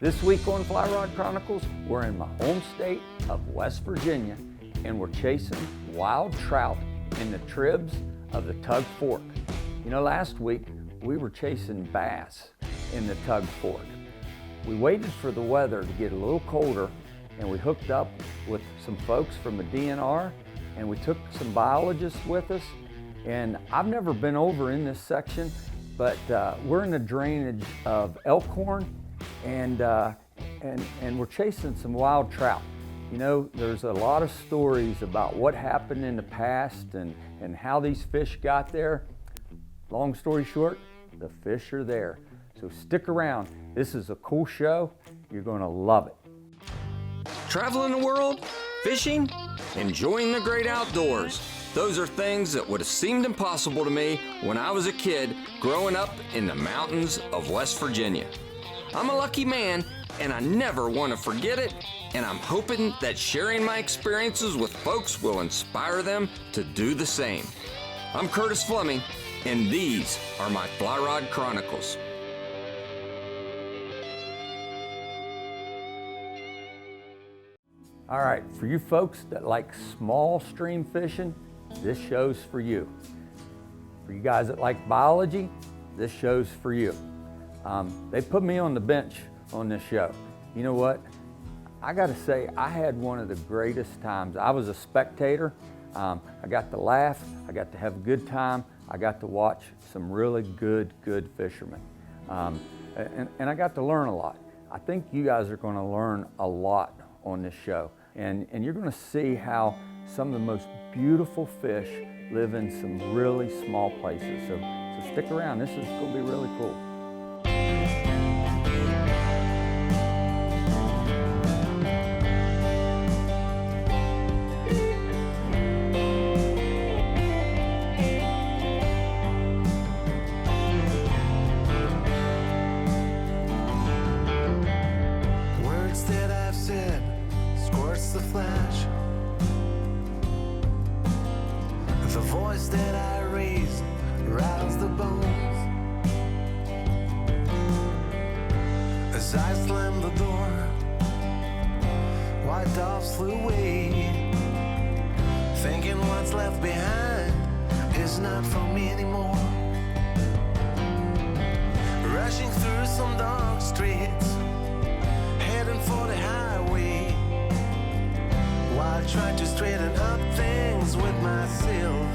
This week on Fly Rod Chronicles, we're in my home state of West Virginia, and we're chasing wild trout in the tribs of the Tug Fork. You know, last week we were chasing bass in the Tug Fork. We waited for the weather to get a little colder, and we hooked up with some folks from the DNR, and we took some biologists with us. And I've never been over in this section, but we're in the drainage of Elkhorn, and we're chasing some wild trout. You know, there's a lot of stories about what happened in the past and how these fish got there. Long story short, the fish are there. So stick around. This is a cool show. You're going to love it. Traveling the world, fishing, enjoying the great outdoors. Those are things that would have seemed impossible to me when I was a kid growing up in the mountains of West Virginia. I'm a lucky man, and I never want to forget it, and I'm hoping that sharing my experiences with folks will inspire them to do the same. I'm Curtis Fleming, and these are my Fly Rod Chronicles. All right, for you folks that like small stream fishing, this show's for you. For you guys that like biology, this show's for you. They put me on the bench on this show. You know what? I gotta say, I had one of the greatest times. I was a spectator. I got to laugh, I got to have a good time, I got to watch some really good fishermen. And I got to learn a lot. I think you guys are gonna learn a lot on this show. And you're gonna see how some of the most beautiful fish live in some really small places. So stick around, this is gonna be really cool. Words that I've said squirts the flash. The voice that I raise rattles the bones. As I slam the door, white doves flew away, thinking what's left behind is not for me anymore. Rushing through some dark streets, heading for the highway, while I try to straighten up things with myself.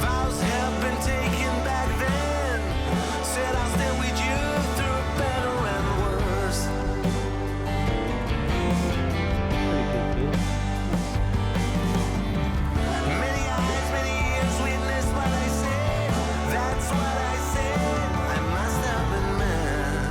Vows have been taken back then, said I'll stand with you through better and worse. Many eyes, many ears witnessed what I said. That's what I said. I must have been mad.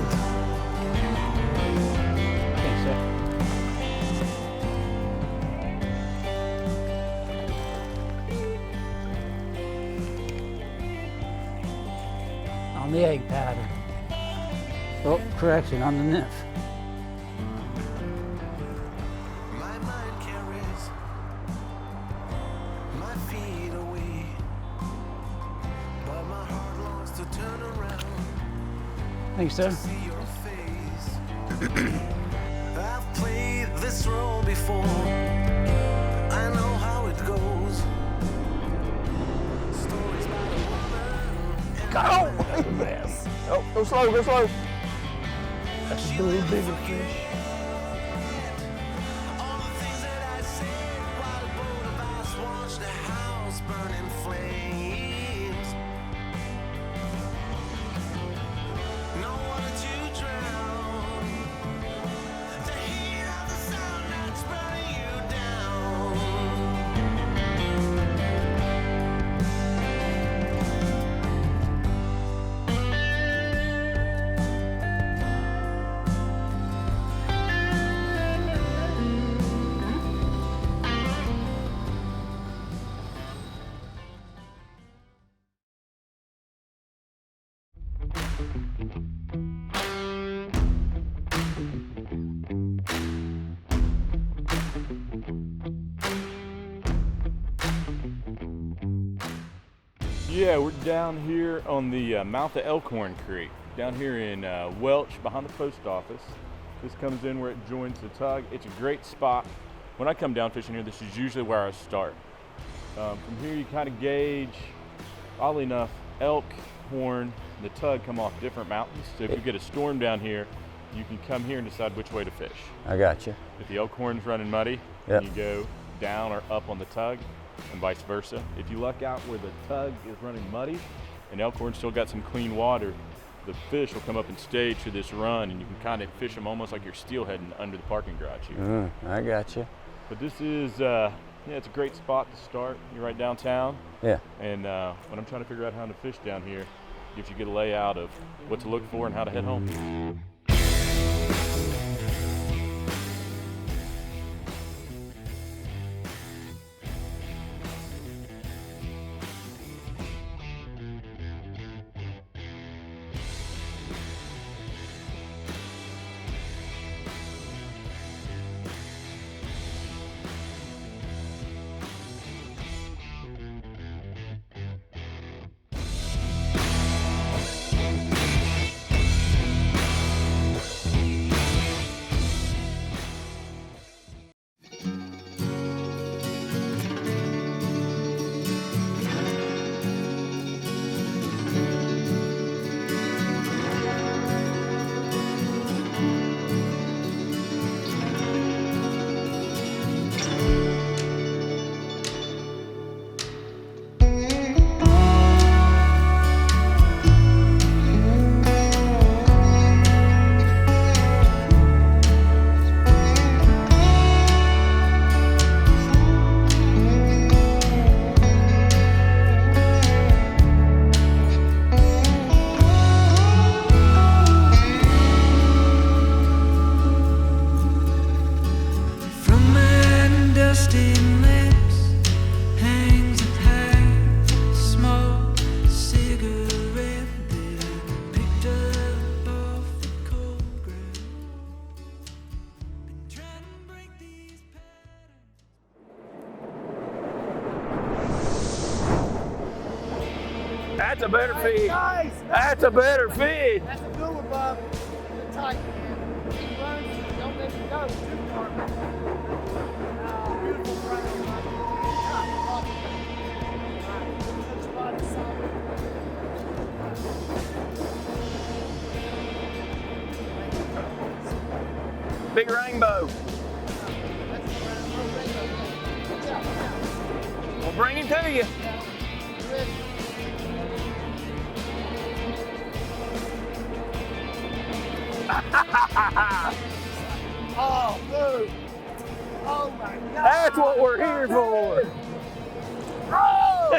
On the egg pattern. Oh, correction, on the nymph. My mind carries my feet away, but my heart longs to turn around Thanks, sir. to see your face. I've played this role before. I know how it goes. Stories about a woman and Go! a man. Yes. Oh, go slow, go slow. That's a little bigger fish. All the things that I said while a boat of ice watched the house burn in flames. No water to drown. The heat of the sun that's burning you down. Yeah, we're down here on the mouth of Elkhorn Creek. down here in Welch behind the post office. This comes in where it joins the Tug. It's a great spot. When I come down fishing here, this is usually where I start. From here you kind of gauge, oddly enough, elk, horn, and the Tug come off different mountains. So if you get a storm down here, you can come here and decide which way to fish. I got you. If the elk horn's running muddy, Yep. you go down or up on the Tug, and vice versa. If you luck out where the Tug is running muddy and elk horn still got some clean water, the fish will come up and stage through this run, and you can kind of fish them almost like you're steelheading under the parking garage here. I got you. But this is, it's a great spot to start. You're right downtown. Yeah. And when I'm trying to figure out how to fish down here, gives you a good layout of what to look for and how to head home. That's a better fish. Nice. That's a better fish. That's a good one, Bob. Good tight, man. Keep running. Don't let it go too far. Beautiful front end, Bob. Good spot is solid. Big rainbow. We'll bring him to you. Oh, dude. Oh, my God. That's what we're here for. Oh,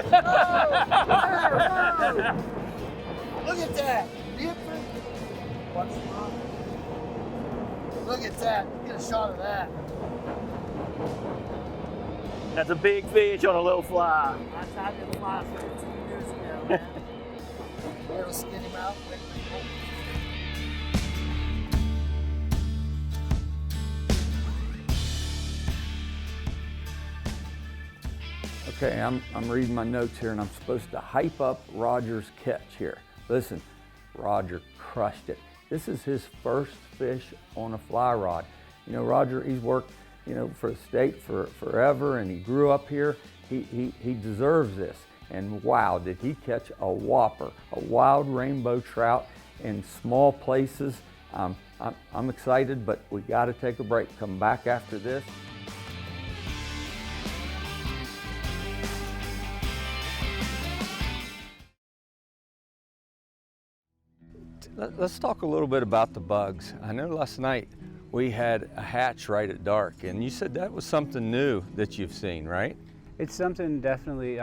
look at that. Different. What's wrong? Look at that. Get a shot of that. That's a big fish on a little fly. I tried to fly for 2 years ago, man. Be able to skin him out. Okay, I'm reading my notes here, and I'm supposed to hype up Roger's catch here. Listen, Roger crushed it. This is his first fish on a fly rod. You know, Roger, he's worked, for the state for forever, and he grew up here. He deserves this. And wow, did he catch a whopper, a wild rainbow trout in small places. I'm excited, but we got to take a break. Come back after this. Let's talk a little bit about the bugs. I know last night we had a hatch right at dark, and you said that was something new that you've seen, right? It's something definitely,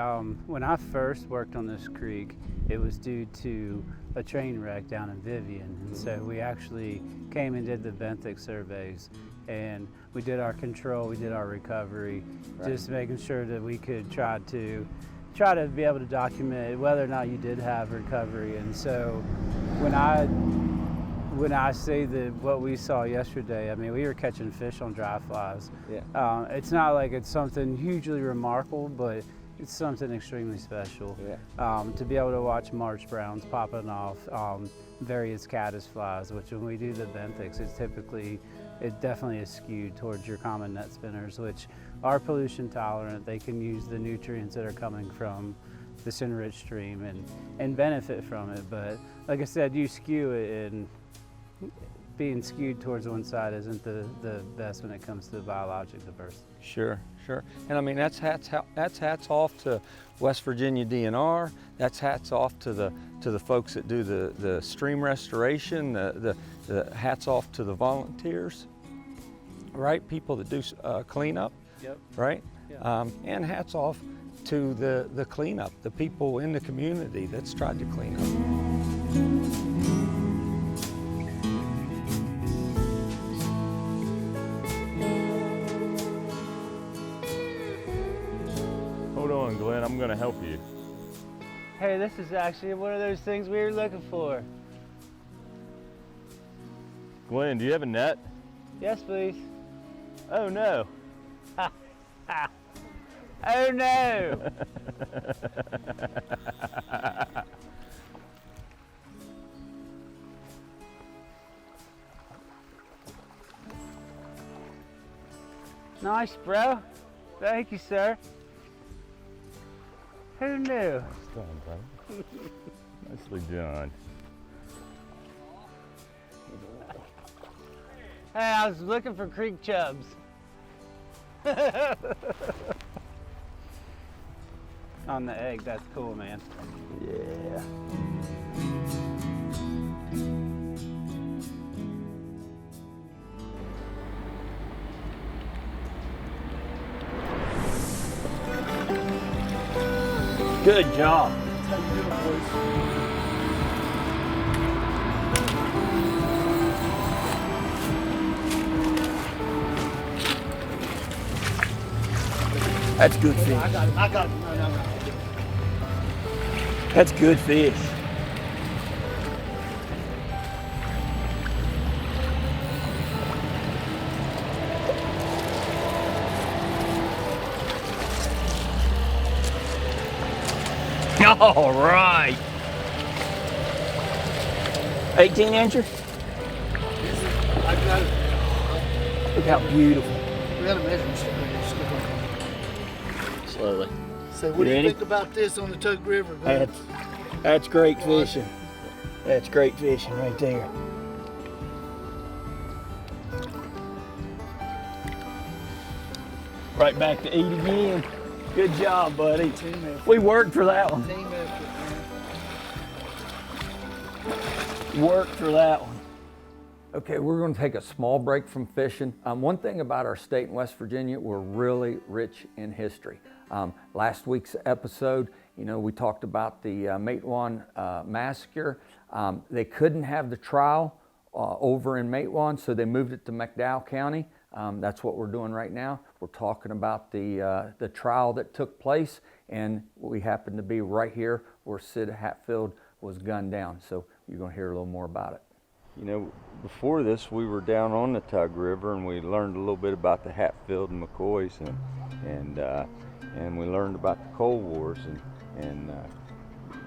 when I first worked on this creek, it was due to a train wreck down in Vivian. And so we actually came and did the benthic surveys, and we did our control, we did our recovery, just making sure that we could try to be able to document whether or not you did have recovery. And so when I say that what we saw yesterday, I mean, we were catching fish on dry flies. Yeah. It's not like it's something hugely remarkable, but it's something extremely special. Yeah. To be able to watch marsh browns popping off, various caddisflies, which when we do the benthics, it definitely is skewed towards your common net spinners, which are pollution tolerant. They can use the nutrients that are coming from this enriched stream and benefit from it. But like I said, you skew it, and being skewed towards one side isn't the best when it comes to biologic diversity. Sure. And I mean, that's hats off to West Virginia DNR. That's hats off to the folks that do the stream restoration. The hats off to the volunteers, right? People that do cleanup, Yep. right? Yeah. And hats off to the cleanup, the people in the community that's tried to clean up. Hold on, Glenn, I'm gonna help you. Hey, this is actually one of those things we were looking for. Glenn, do you have a net? Yes, please. Oh no. Oh no! Nice, bro. Thank you, sir. Who knew? Nice done, brother. Nicely done. Hey, I was looking for creek chubs. On the egg, that's cool, man. Yeah. Good job. That's good fish. I got it. No. That's good fish. All right. 18 incher? I got it. Look how beautiful. We got a measuring stick. Slowly. So what do you Ready? think about this on the Tug River? man? That's great fishing. That's great fishing right there. Right back to eat again. Good job, buddy. Team effort. We worked for that one. Team effort, man. Worked for that one. Okay, we're going to take a small break from fishing. One thing about our state in West Virginia, we're really rich in history. Last week's episode, we talked about the Matewan massacre. They couldn't have the trial over in Matewan, so they moved it to McDowell County. That's what we're doing right now. We're talking about the trial that took place, and we happen to be right here where Sid Hatfield was gunned down. So you're going to hear a little more about it. Before this, we were down on the Tug River, and we learned a little bit about the Hatfield and McCoys, and we learned about the Cold Wars. And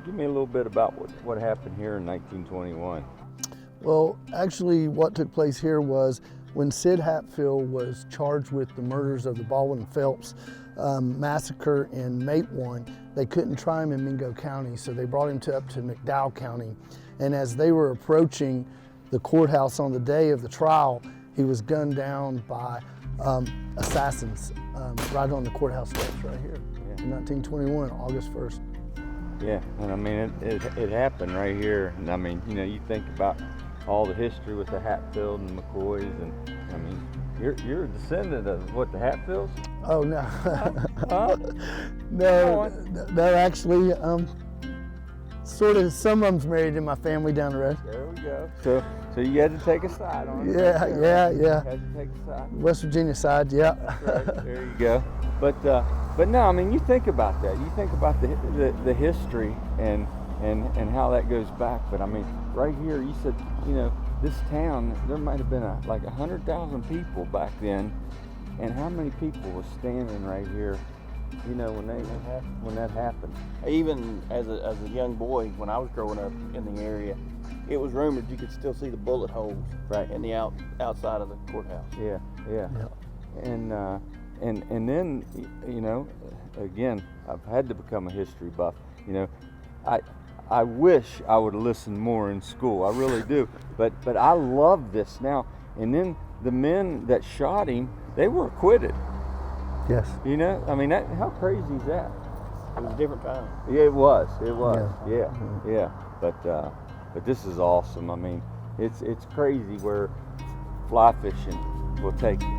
give me a little bit about what happened here in 1921. Well, actually, what took place here was when Sid Hatfield was charged with the murders of the Baldwin and Phelps massacre in Matewan, they couldn't try him in Mingo County, so they brought him up to McDowell County. And as they were approaching the courthouse on the day of the trial, he was gunned down by assassins right on the courthouse steps right here in 1921, August 1st. Yeah, and I mean, it happened right here. And I mean, you think about all the history with the Hatfield and McCoys, and I mean, you're a descendant of what, the Hatfields? Oh, no. Huh? No, actually, sort of, some of them's married in my family down the road. There we go. So you had to take a side on it. Yeah. You had to take a side. West Virginia side, yeah. That's right. There you go. But no, I mean, you think about that. You think about the history and how that goes back. But I mean, right here, you said, this town, there might have been like 100,000 people back then. And how many people were standing right here you know, when that happened. Even as a young boy, when I was growing up in the area, it was rumored you could still see the bullet holes in the outside of the courthouse. Yeah. And then, you know, again, I've had to become a history buff. You know, I wish I would have listened more in school. I really do. But I love this now. And then the men that shot him, they were acquitted. Yes. You know, I mean, how crazy is that? It was a different time. Yeah, it was. Yeah. But this is awesome. I mean, it's crazy where fly fishing will take you.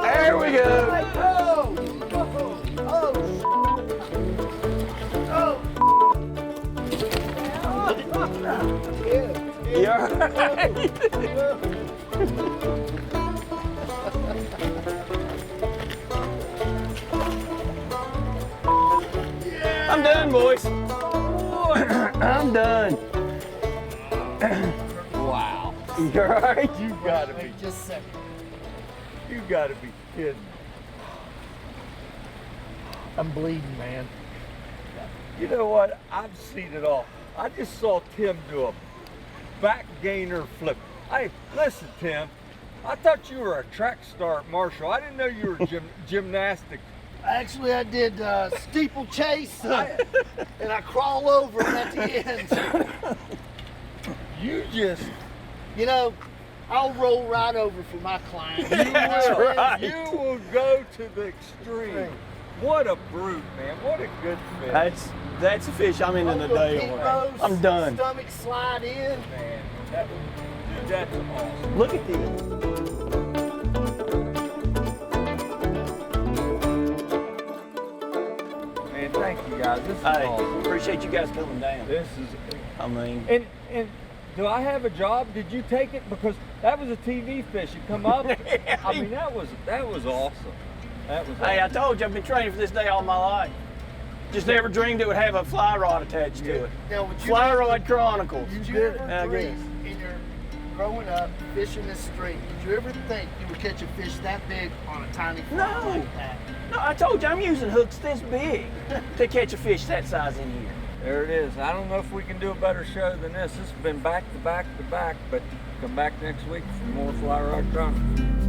There we go. You all right? I'm done, boys. I'm done. Wow. You all right? You gotta be. Just a second. You gotta be kidding. I'm bleeding, man. You know what? I've seen it all. I just saw Tim do a back gainer flip. Hey, listen, Tim. I thought you were a track star at Marshall. I didn't know you were gymnastic. Actually, I did steeplechase, and I crawl over at the end. You just, You know, I'll roll right over for my client. you will. Right. You will go to the extreme. What a brute, man. What a good fish. That's a fish I'm in today. I'm done. Stomach slide in. Man, that's awesome. Look at these. Man, thank you guys. This is awesome. Appreciate you guys coming down. This is, I mean, and do I have a job? Did you take it? Because that was a TV fish. You come up. I mean, that was awesome. That was awesome. hey, I told you I've been training for this day all my life. Just never dreamed it would have a fly rod attached to it. Now, would you Fly Rod Chronicles. Did you ever dream in your growing up fishing this stream? Did you ever think you would catch a fish that big on a tiny fly like that? No, I told you I'm using hooks this big to catch a fish that size in here. There it is. I don't know if we can do a better show than this. This has been back to back to back, but come back next week for more Fly Rod Chronicles.